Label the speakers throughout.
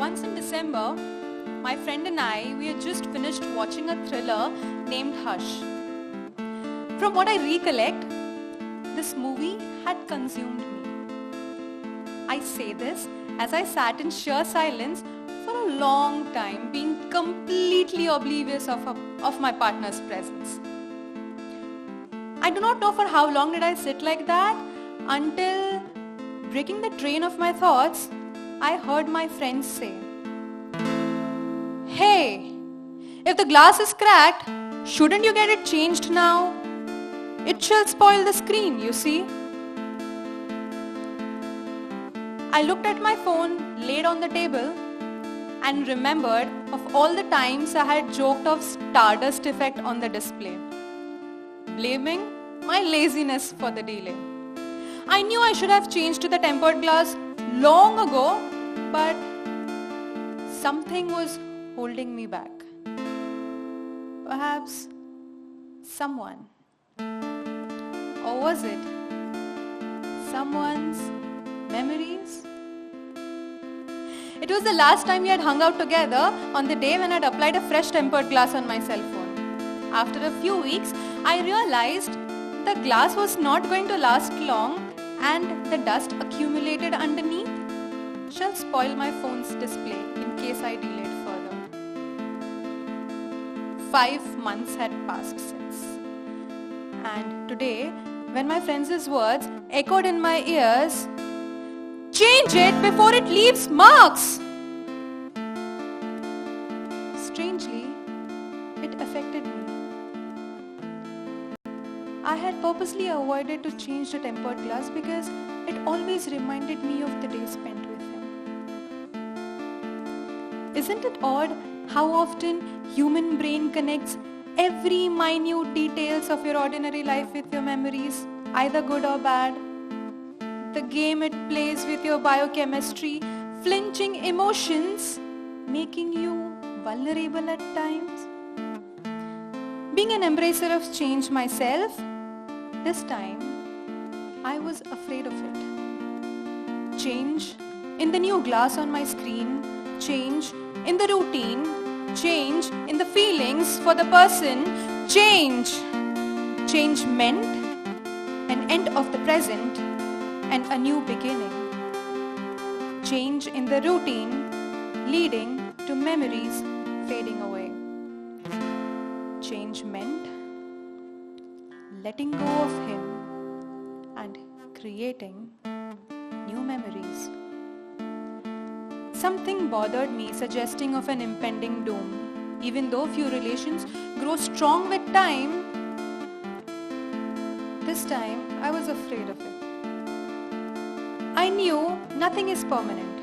Speaker 1: Once in December, my friend and I, we had just finished watching a thriller named Hush. From what I recollect, this movie had consumed me. I say this as I sat in sheer silence for a long time, being completely oblivious of my partner's presence. I do not know for how long did I sit like that until, breaking the train of my thoughts, I heard my friend say, "Hey, if the glass is cracked, shouldn't you get it changed now? It shall spoil the screen, you see." I looked at my phone laid on the table and remembered of all the times I had joked of stardust effect on the display, blaming my laziness for the delay. I knew I should have changed to the tempered glass long ago, but something was holding me back. Perhaps someone. Or was it someone's memories? It was the last time we had hung out together on the day when I had applied a fresh tempered glass on my cell phone. After a few weeks, I realized the glass was not going to last long and the dust accumulated underneath shall spoil my phone's display in case I delayed further. 5 months had passed since. And today, when my friend's words echoed in my ears, "Change it before it leaves marks!" Strangely, it affected me. I had purposely avoided to change the tempered glass because it always reminded me of the day spent with him. Isn't it odd how often human brain connects every minute details of your ordinary life with your memories, either good or bad? The game it plays with your biochemistry, flinching emotions, making you vulnerable at times. Being an embracer of change myself, this time I was afraid of it. Change in the new glass on my screen, change in the routine, change in the feelings for the person, change. Change meant an end of the present and a new beginning. Change in the routine leading to memories fading away. Change meant letting go of him and creating new memories. Something bothered me, suggesting of an impending doom. Even though few relations grow strong with time, this time I was afraid of it. I knew nothing is permanent.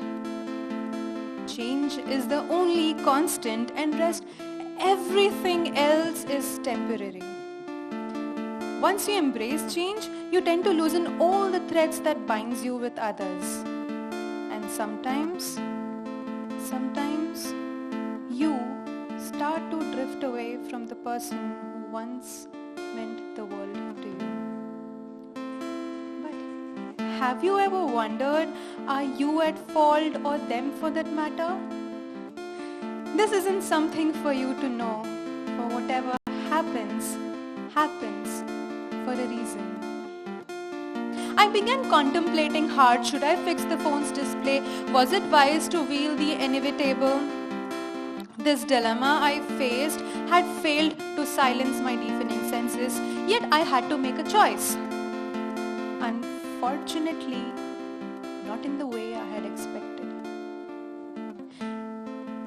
Speaker 1: Change is the only constant and rest everything else is temporary. Once you embrace change, you tend to loosen all the threads that binds you with others. And sometimes you start to drift away from the person who once meant the world to you. But have you ever wondered, are you at fault or them for that matter? This isn't something for you to know, for whatever happens for a reason. I began contemplating hard, should I fix the phone's display? Was it wise to wheel the inevitable? This dilemma I faced had failed to silence my deafening senses, yet I had to make a choice. Unfortunately, not in the way I had expected.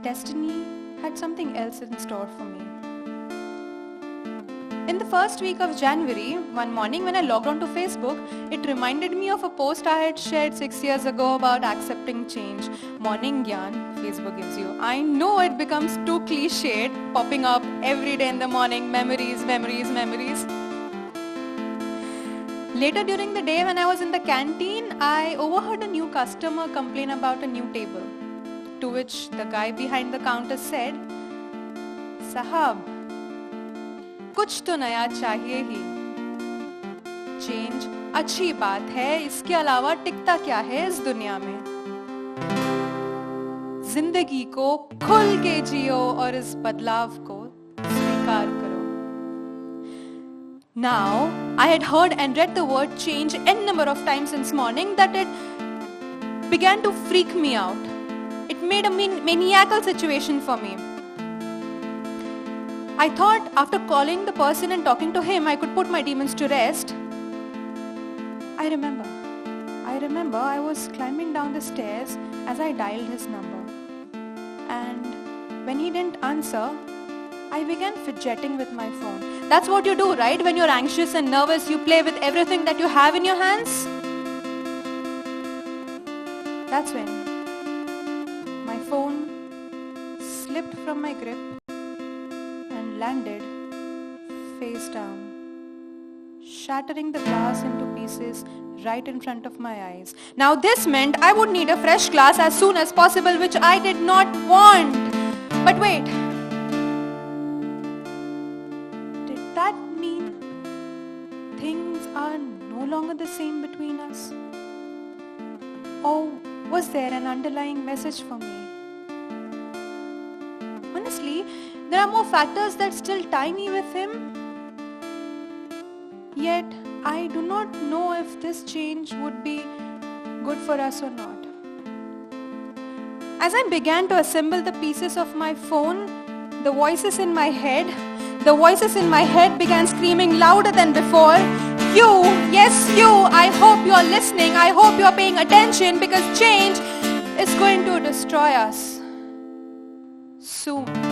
Speaker 1: Destiny had something else in store for me. In the first week of January, one morning when I logged onto Facebook, it reminded me of a post I had shared 6 years ago about accepting change. Morning Gyan, Facebook gives you. I know it becomes too cliched, popping up every day in the morning, memories. Later during the day when I was in the canteen, I overheard a new customer complain about a new table. To which the guy behind the counter said, "Sahab, कुछ तो नया चाहिए ही। Change अच्छी बात है, इसके अलावा टिकता क्या है इस दुनिया में?" जिंदगी को खुल के जियो और इस बदलाव को स्वीकार करो. Now, I had heard and read the word change n number of times since morning that it began to freak me out. It made a maniacal situation for me. I thought after calling the person and talking to him, I could put my demons to rest. I remember I was climbing down the stairs as I dialed his number. And when he didn't answer, I began fidgeting with my phone. That's what you do, right? When you're anxious and nervous, you play with everything that you have in your hands. That's when my phone slipped from my grip and landed face down, shattering the glass into pieces right in front of my eyes. Now this meant I would need a fresh glass as soon as possible, which I did not want. But wait, did that mean things are no longer the same between us? Or was there an underlying message for me? Honestly, there are more factors that still tie me with him. Yet, I do not know if this change would be good for us or not. As I began to assemble the pieces of my phone, the voices in my head began screaming louder than before. You, yes you, I hope you're listening, I hope you're paying attention, because change is going to destroy us soon.